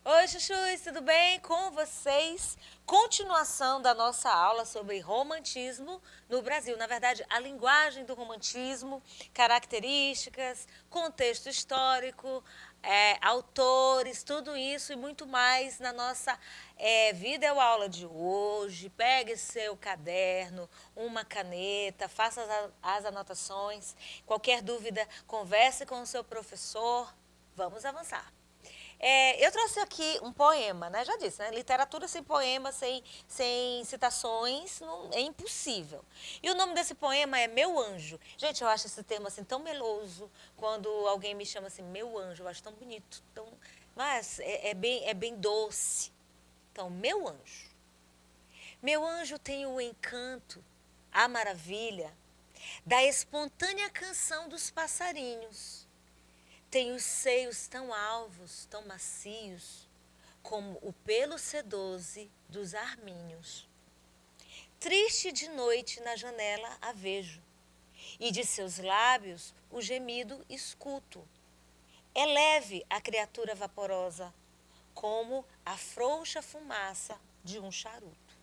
Oi, chuchus, tudo bem com vocês? Continuação da nossa aula sobre romantismo no Brasil. Na verdade, a linguagem do romantismo, características, contexto histórico, autores, tudo isso e muito mais na nossa videoaula de hoje. Pegue seu caderno, uma caneta, faça as anotações. Qualquer dúvida, converse com o seu professor. Vamos avançar. Eu trouxe aqui um poema, né? Já disse, né? Literatura sem poema, sem citações, é impossível. E o nome desse poema é Meu Anjo. Gente, eu acho esse termo assim tão meloso, quando alguém me chama assim, meu anjo, eu acho tão bonito, mas é bem doce. Então, meu anjo. Meu anjo tem o encanto, a maravilha da espontânea canção dos passarinhos. Tem os seios tão alvos, tão macios, como o pelo sedoso dos arminhos. Triste de noite na janela a vejo, e de seus lábios o gemido escuto. É leve a criatura vaporosa, como a frouxa fumaça de um charuto.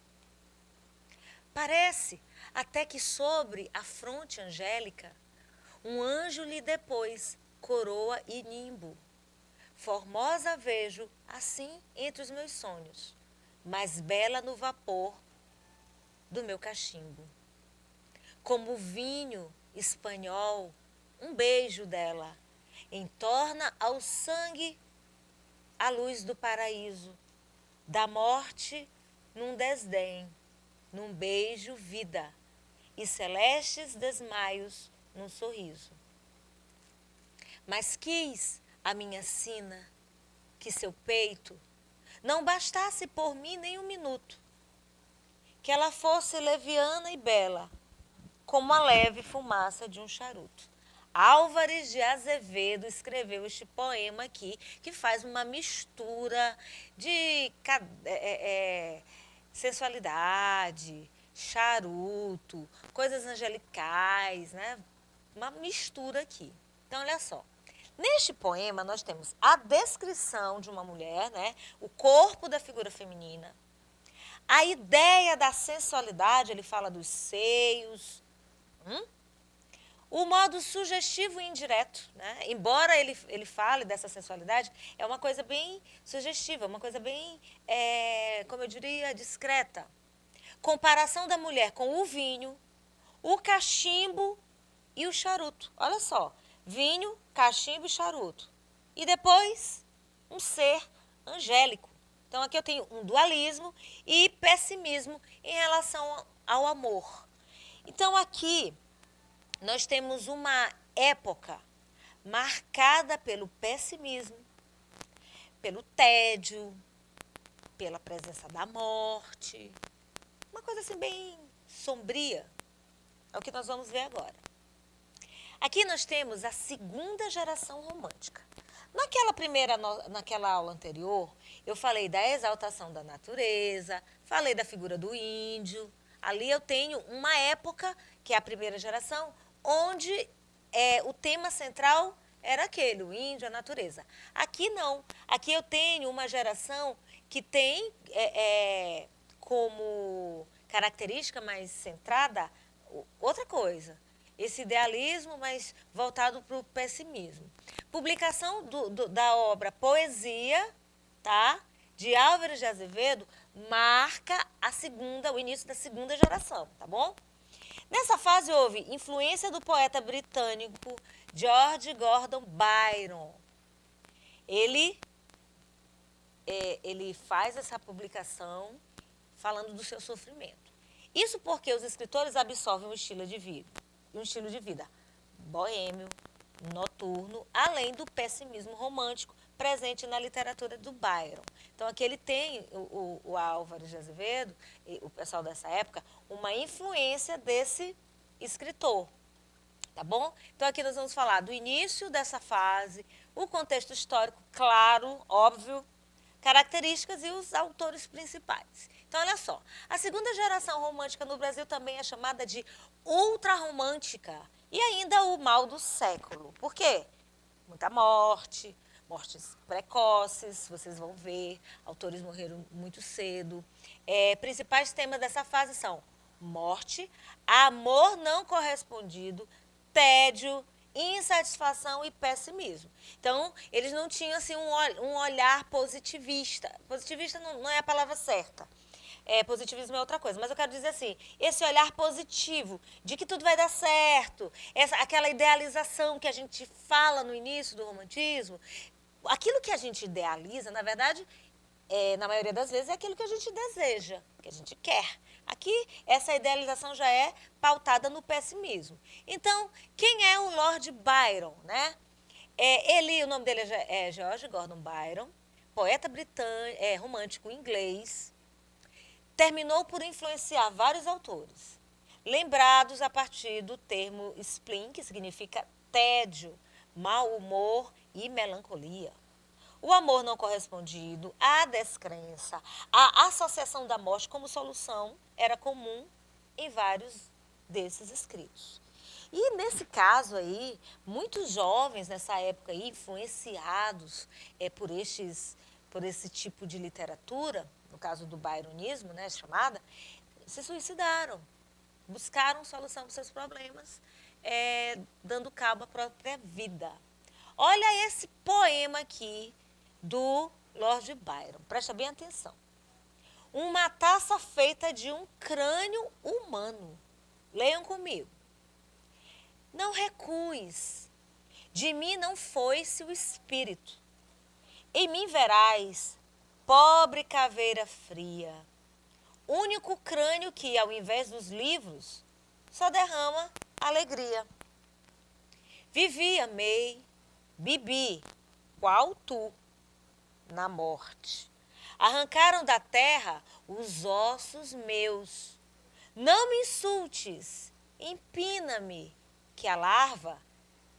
Parece até que sobre a fronte angélica, um anjo lhe depôs coroa e nimbo. Formosa vejo, assim, entre os meus sonhos, mais bela no vapor do meu cachimbo. Como vinho espanhol, um beijo dela entorna ao sangue a luz do paraíso, da morte num desdém, num beijo vida, e celestes desmaios num sorriso. Mas quis a minha sina que seu peito não bastasse por mim nem um minuto, que ela fosse leviana e bela, como a leve fumaça de um charuto. Álvares de Azevedo escreveu este poema aqui, que faz uma mistura de sensualidade, charuto, coisas angelicais, né? Uma mistura aqui. Então, olha só. Neste poema, nós temos a descrição de uma mulher, né? O corpo da figura feminina. A ideia da sensualidade, ele fala dos seios. O modo sugestivo e indireto, né? Embora ele fale dessa sensualidade, é uma coisa bem sugestiva, uma coisa bem, como eu diria, discreta. Comparação da mulher com o vinho, o cachimbo e o charuto. Olha só. Vinho, cachimbo e charuto. E depois, um ser angélico. Então, aqui eu tenho um dualismo e pessimismo em relação ao amor. Então, aqui, nós temos uma época marcada pelo pessimismo, pelo tédio, pela presença da morte. Uma coisa assim bem sombria. É o que nós vamos ver agora. Aqui nós temos a segunda geração romântica. Naquela aula anterior, eu falei da exaltação da natureza, falei da figura do índio. Ali eu tenho uma época, que é a primeira geração, onde o tema central era aquele, o índio, a natureza. Aqui não. Aqui eu tenho uma geração que tem como característica mais centrada outra coisa. Esse idealismo, mas voltado para o pessimismo. Publicação da obra Poesia, tá? De Álvares de Azevedo, marca o início da segunda geração, tá bom? Nessa fase houve influência do poeta britânico George Gordon Byron. Ele faz essa publicação falando do seu sofrimento. Isso porque os escritores absorvem um estilo de vida boêmio, noturno, além do pessimismo romântico presente na literatura do Byron. Então, aqui ele tem, o Álvares de Azevedo, o pessoal dessa época, uma influência desse escritor, tá bom? Então, aqui nós vamos falar do início dessa fase, o contexto histórico, claro, óbvio, características e os autores principais. Então, olha só, segunda geração romântica no Brasil também é chamada de ultrarromântica. E ainda o mal do século. Por quê? Muita morte, mortes precoces, vocês vão ver, autores morreram muito cedo. Principais temas dessa fase são morte, amor não correspondido, tédio, insatisfação e pessimismo. Então, eles não tinham assim, um olhar positivista. Positivista não é a palavra certa. Positivismo é outra coisa, mas eu quero dizer assim, esse olhar positivo, de que tudo vai dar certo, aquela idealização que a gente fala no início do romantismo, aquilo que a gente idealiza, na verdade, na maioria das vezes, é aquilo que a gente deseja, que a gente quer. Aqui, essa idealização já é pautada no pessimismo. Então, quem é o Lord Byron, né? O nome dele é George Gordon Byron, poeta britânico, romântico inglês, terminou por influenciar vários autores, lembrados a partir do termo spleen, que significa tédio, mau humor e melancolia. O amor não correspondido, a descrença, a associação da morte como solução era comum em vários desses escritos. E nesse caso aí, muitos jovens nessa época aí, influenciados por esse tipo de literatura, no caso do byronismo, né, chamada, se suicidaram, buscaram solução para os seus problemas, dando cabo à própria vida. Olha esse poema aqui do Lord Byron, presta bem atenção. Uma taça feita de um crânio humano. Leiam comigo. Não recues, de mim não foi-se o espírito. Em mim verás, pobre caveira fria, único crânio que, ao invés dos livros, só derrama alegria. Vivi, amei, bebi, qual tu, na morte. Arrancaram da terra os ossos meus. Não me insultes, empina-me, que a larva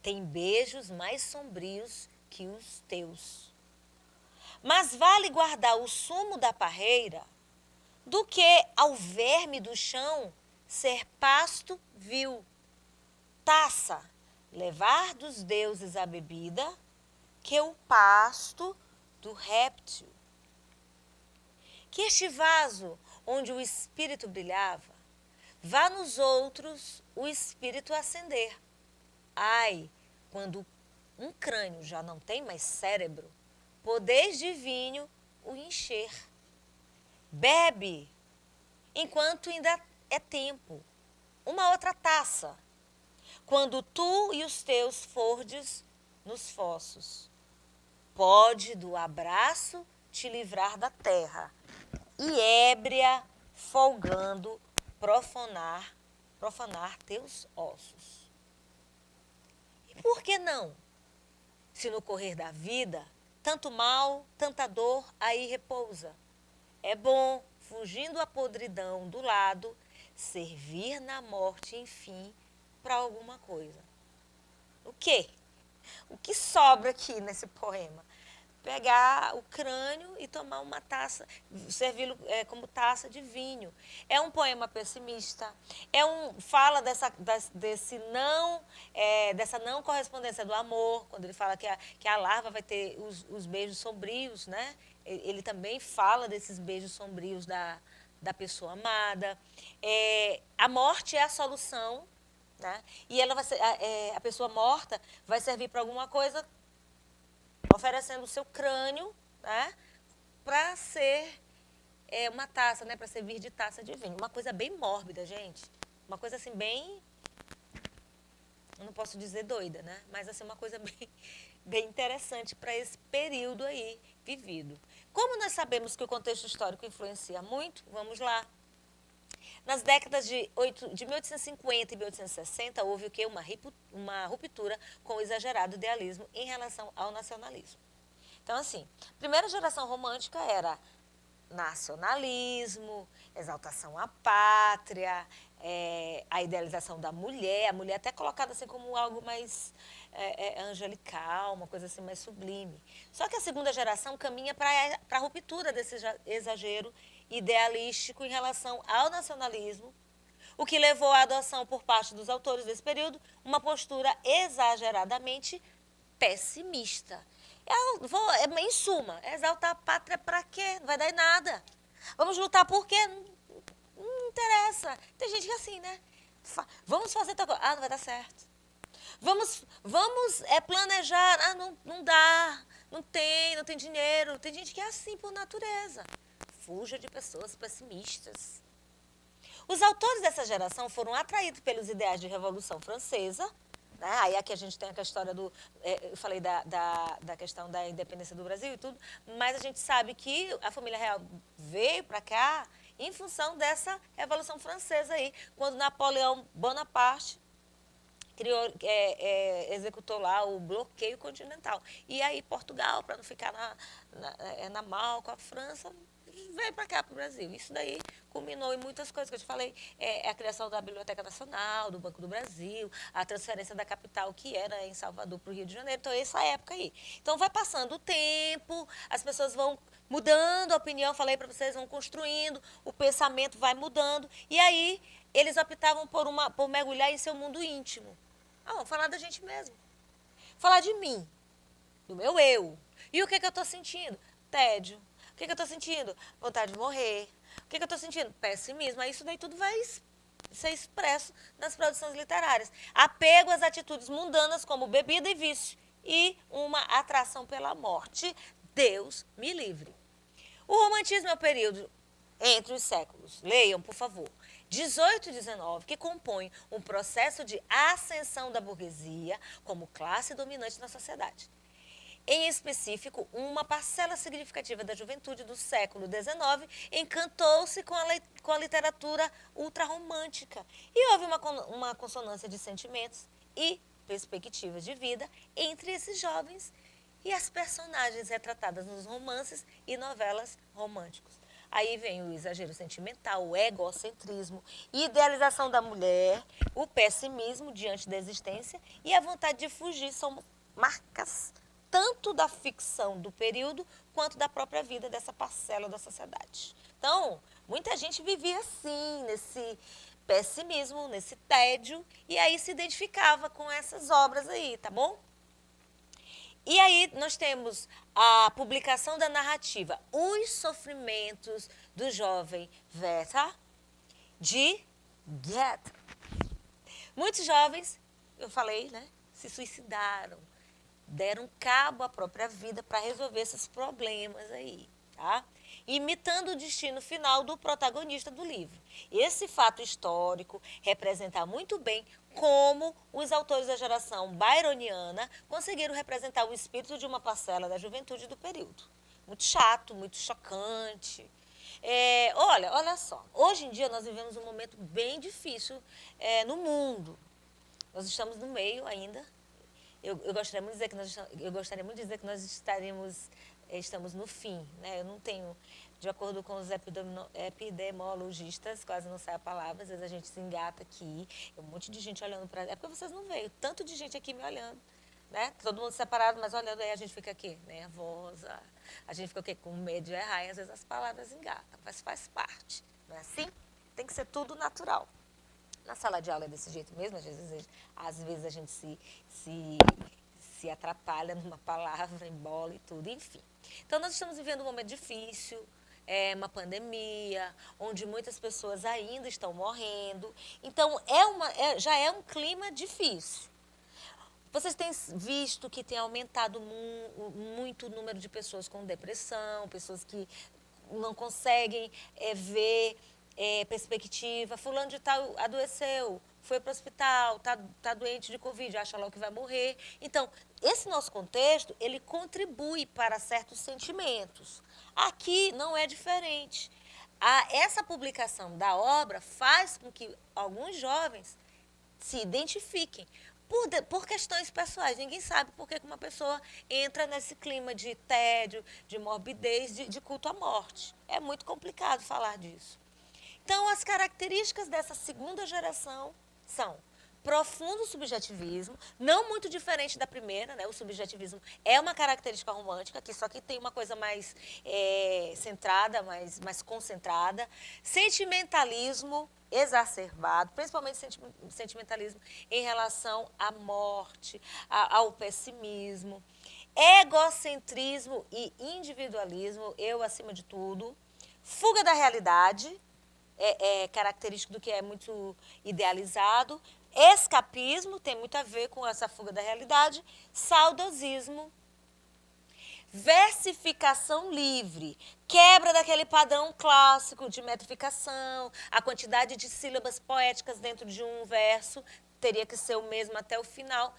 tem beijos mais sombrios que os teus. Mas vale guardar o sumo da parreira do que ao verme do chão ser pasto vil. Taça, levar dos deuses a bebida, que o pasto do réptil. Que este vaso onde o espírito brilhava, vá nos outros o espírito acender. Ai, quando um crânio já não tem mais cérebro, podeis de vinho o encher. Bebe, enquanto ainda é tempo, uma outra taça, quando tu e os teus fordes nos fossos. Pode do abraço te livrar da terra, e ébria, folgando, profanar teus ossos. E por que não? Se no correr da vida, tanto mal, tanta dor aí repousa. É bom, fugindo a podridão do lado, servir na morte, enfim, para alguma coisa. O quê? O que sobra aqui nesse poema? Pegar o crânio e tomar uma taça, servi-lo como taça de vinho. É um poema pessimista, fala dessa não correspondência do amor, quando ele fala que a larva vai ter os beijos sombrios, né? Ele também fala desses beijos sombrios da pessoa amada. A morte é a solução, né? E ela a pessoa morta vai servir para alguma coisa, oferecendo o seu crânio, né, para ser uma taça, né, para servir de taça de vinho. Uma coisa bem mórbida, gente. Uma coisa assim bem, eu não posso dizer doida, né, mas assim uma coisa bem interessante para esse período aí vivido. Como nós sabemos que o contexto histórico influencia muito, vamos lá. Nas décadas de 1850 e 1860, houve o quê? Uma ruptura com o exagerado idealismo em relação ao nacionalismo. Então, assim, a primeira geração romântica era nacionalismo, exaltação à pátria, a idealização da mulher, a mulher até colocada assim como algo mais angelical, uma coisa assim mais sublime. Só que a segunda geração caminha para a ruptura desse exagero idealístico em relação ao nacionalismo, o que levou à adoção por parte dos autores desse período uma postura exageradamente pessimista. Em suma, exaltar a pátria para quê? Não vai dar em nada. Vamos lutar por quê? Não interessa. Tem gente que é assim, né? Vamos fazer tal coisa. Ah, não vai dar certo. Vamos planejar. Ah, não dá. Não tem dinheiro. Tem gente que é assim por natureza. Fuja de pessoas pessimistas. Os autores dessa geração foram atraídos pelos ideais de Revolução Francesa. Né? Aí aqui a gente tem a história do... eu falei da questão da independência do Brasil e tudo, mas a gente sabe que a família real veio para cá em função dessa Revolução Francesa aí, quando Napoleão Bonaparte executou lá o bloqueio continental. E aí Portugal, para não ficar na mal com a França, veio para cá, para o Brasil. Isso daí culminou em muitas coisas que eu te falei. A criação da Biblioteca Nacional, do Banco do Brasil, a transferência da capital, que era em Salvador para o Rio de Janeiro. Então, essa época aí. Então, vai passando o tempo, as pessoas vão mudando a opinião, falei para vocês, vão construindo, o pensamento vai mudando. E aí, eles optavam por mergulhar em seu mundo íntimo. Vamos falar da gente mesmo. Falar de mim, do meu eu. E o que eu estou sentindo? Tédio. O que eu estou sentindo? Vontade de morrer. O que eu estou sentindo? Pessimismo. Aí isso daí tudo vai ser expresso nas produções literárias. Apego às atitudes mundanas como bebida e vício. E uma atração pela morte. Deus me livre. O romantismo é o período entre os séculos. Leiam, por favor. 18 e 19, que compõe um processo de ascensão da burguesia como classe dominante na sociedade. Em específico, uma parcela significativa da juventude do século XIX encantou-se com a literatura ultrarromântica e houve uma consonância de sentimentos e perspectivas de vida entre esses jovens e as personagens retratadas nos romances e novelas românticos. Aí vem o exagero sentimental, o egocentrismo, idealização da mulher, o pessimismo diante da existência e a vontade de fugir são marcas tanto da ficção do período quanto da própria vida dessa parcela da sociedade. Então, muita gente vivia assim, nesse pessimismo, nesse tédio, e aí se identificava com essas obras aí, tá bom? E aí nós temos a publicação da narrativa Os Sofrimentos do Jovem Werther, de Goethe. Muitos jovens, eu falei, né, se suicidaram, deram cabo à própria vida para resolver esses problemas aí, tá? Imitando o destino final do protagonista do livro. Esse fato histórico representa muito bem como os autores da geração byroniana conseguiram representar o espírito de uma parcela da juventude do período. Muito chato, muito chocante. Olha só, hoje em dia nós vivemos um momento bem difícil no mundo. Nós estamos no meio ainda. Eu gostaria muito de dizer que nós estamos no fim, né? Eu não tenho, de acordo com os epidemiologistas, quase não sai a palavra, às vezes a gente se engata aqui, um monte de gente olhando para... É porque vocês não veem, tanto de gente aqui me olhando, né? Todo mundo separado, mas olhando aí a gente fica aqui, nervosa, a gente fica o quê? Com medo de errar e às vezes as palavras engatam, mas faz parte, não é assim? Tem que ser tudo natural. Na sala de aula é desse jeito mesmo, às vezes a gente se atrapalha numa palavra, embola e tudo, enfim. Então, nós estamos vivendo um momento difícil, uma pandemia, onde muitas pessoas ainda estão morrendo. Então, já é um clima difícil. Vocês têm visto que tem aumentado muito o número de pessoas com depressão, pessoas que não conseguem ver perspectiva. Fulano de tal adoeceu, foi para o hospital, tá doente de Covid, acha logo que vai morrer. Então, esse nosso contexto, ele contribui para certos sentimentos. Aqui não é diferente. Essa publicação da obra faz com que alguns jovens se identifiquem por questões pessoais. Ninguém sabe por que uma pessoa entra nesse clima de tédio, de morbidez, de culto à morte. É muito complicado falar disso. Então, as características dessa segunda geração são profundo subjetivismo, não muito diferente da primeira, né? O subjetivismo é uma característica romântica, que só que tem uma coisa mais centrada, mais concentrada. Sentimentalismo exacerbado, principalmente sentimentalismo em relação à morte, ao pessimismo. Egocentrismo e individualismo, eu acima de tudo. Fuga da realidade, é característico do que é muito idealizado. Escapismo, tem muito a ver com essa fuga da realidade. Saudosismo. Versificação livre, quebra daquele padrão clássico de metrificação, a quantidade de sílabas poéticas dentro de um verso teria que ser o mesmo até o final,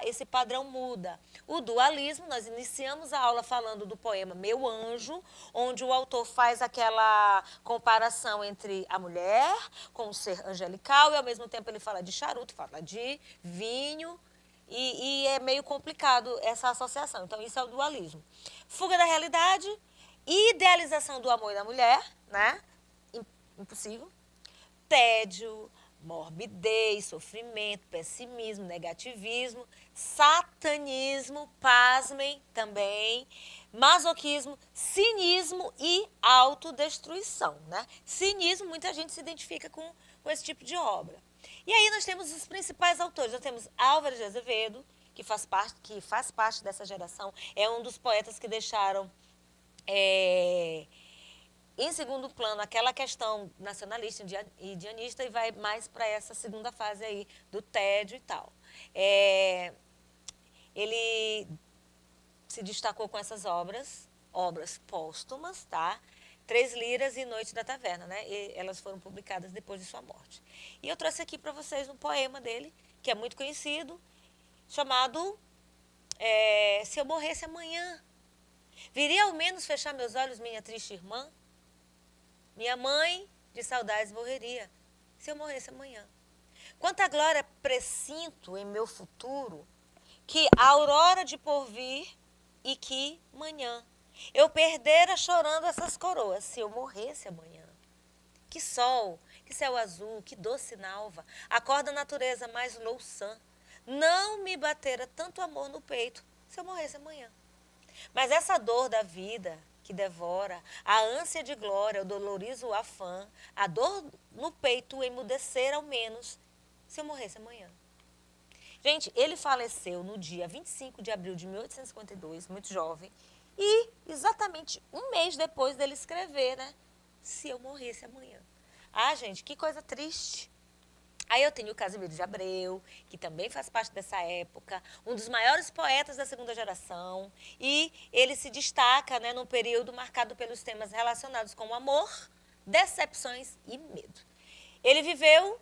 esse padrão muda. O dualismo, nós iniciamos a aula falando do poema Meu Anjo, onde o autor faz aquela comparação entre a mulher com o ser angelical e ao mesmo tempo ele fala de charuto, fala de vinho, e é meio complicado essa associação. Então, isso é o dualismo. Fuga da realidade, idealização do amor e da mulher, né? Impossível. Tédio, morbidez, sofrimento, pessimismo, negativismo, satanismo, pasmem também, masoquismo, cinismo e autodestruição, né? Cinismo, muita gente se identifica com esse tipo de obra. E aí nós temos os principais autores. Nós temos Álvares de Azevedo, que faz parte dessa geração, é um dos poetas que deixaram em segundo plano aquela questão nacionalista e indianista e vai mais para essa segunda fase aí do tédio e tal. Ele se destacou com essas obras póstumas, tá? Três Liras e Noite da Taverna, né? E elas foram publicadas depois de sua morte. E eu trouxe aqui para vocês um poema dele, que é muito conhecido, chamado Se Eu Morresse Amanhã. Viria ao menos fechar meus olhos, minha triste irmã? Minha mãe de saudades morreria, se eu morresse amanhã. Quanta glória presinto em meu futuro, que a aurora de porvir e que manhã eu perdera chorando essas coroas, se eu morresse amanhã. Que sol, que céu azul, que doce nalva, acorda a natureza mais louçã. Não me batera tanto amor no peito, se eu morresse amanhã. Mas essa dor da vida que devora, a ânsia de glória, o dolorizo afã, a dor no peito emudecer ao menos, se eu morresse amanhã. Gente, ele faleceu no dia 25 de abril de 1852, muito jovem, e exatamente um mês depois dele escrever, né? Se eu morresse amanhã. Ah, gente, que coisa triste. Aí eu tenho o Casimiro de Abreu, que também faz parte dessa época, um dos maiores poetas da segunda geração, e ele se destaca, né, num período marcado pelos temas relacionados com o amor, decepções e medo. Ele viveu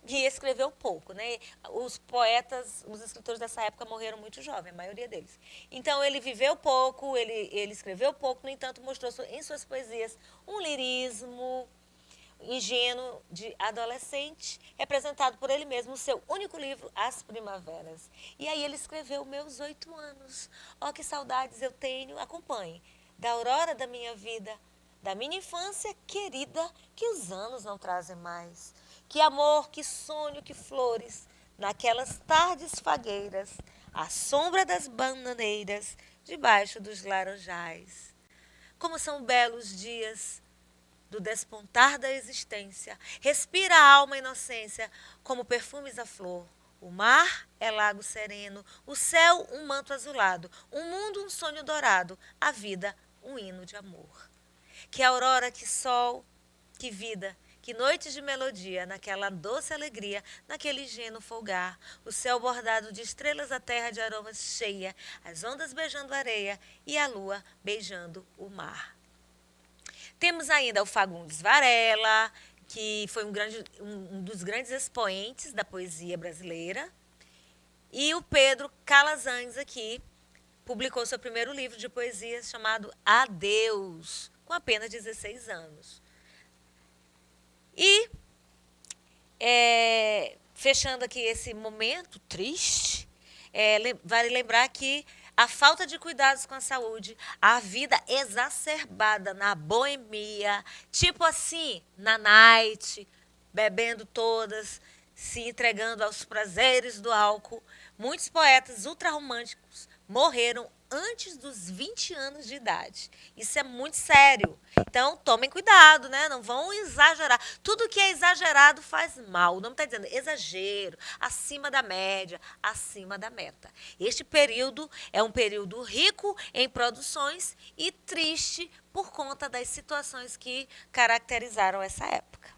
e escreveu pouco, né? Os poetas, os escritores dessa época morreram muito jovens, a maioria deles. Então, ele viveu pouco, ele escreveu pouco, no entanto, mostrou em suas poesias um lirismo ingênuo de adolescente, representado por ele mesmo no seu único livro, As Primaveras. E aí ele escreveu Meus 8 anos. Ó, que saudades eu tenho, acompanhe, da aurora da minha vida, da minha infância querida, que os anos não trazem mais. Que amor, que sonho, que flores, naquelas tardes fagueiras, à sombra das bananeiras, debaixo dos laranjais. Como são belos dias do despontar da existência. Respira a alma a inocência, como perfumes a flor. O mar é lago sereno, o céu um manto azulado, o mundo um sonho dourado, a vida um hino de amor. Que aurora, que sol, que vida, que noites de melodia, naquela doce alegria, naquele ingênuo folgar, o céu bordado de estrelas, a terra de aromas cheia, as ondas beijando a areia e a lua beijando o mar. Temos ainda o Fagundes Varela, que foi um dos grandes expoentes da poesia brasileira. E o Pedro Calazans aqui publicou seu primeiro livro de poesia chamado Adeus, com apenas 16 anos. E, fechando aqui esse momento triste, vale lembrar que a falta de cuidados com a saúde, a vida exacerbada na boemia, tipo assim, na night, bebendo todas, se entregando aos prazeres do álcool. Muitos poetas ultrarromânticos morreram antes dos 20 anos de idade. Isso é muito sério. Então, tomem cuidado, né? Não vão exagerar. Tudo que é exagerado faz mal. O nome está dizendo exagero, acima da média, acima da meta. Este período é um período rico em produções e triste por conta das situações que caracterizaram essa época.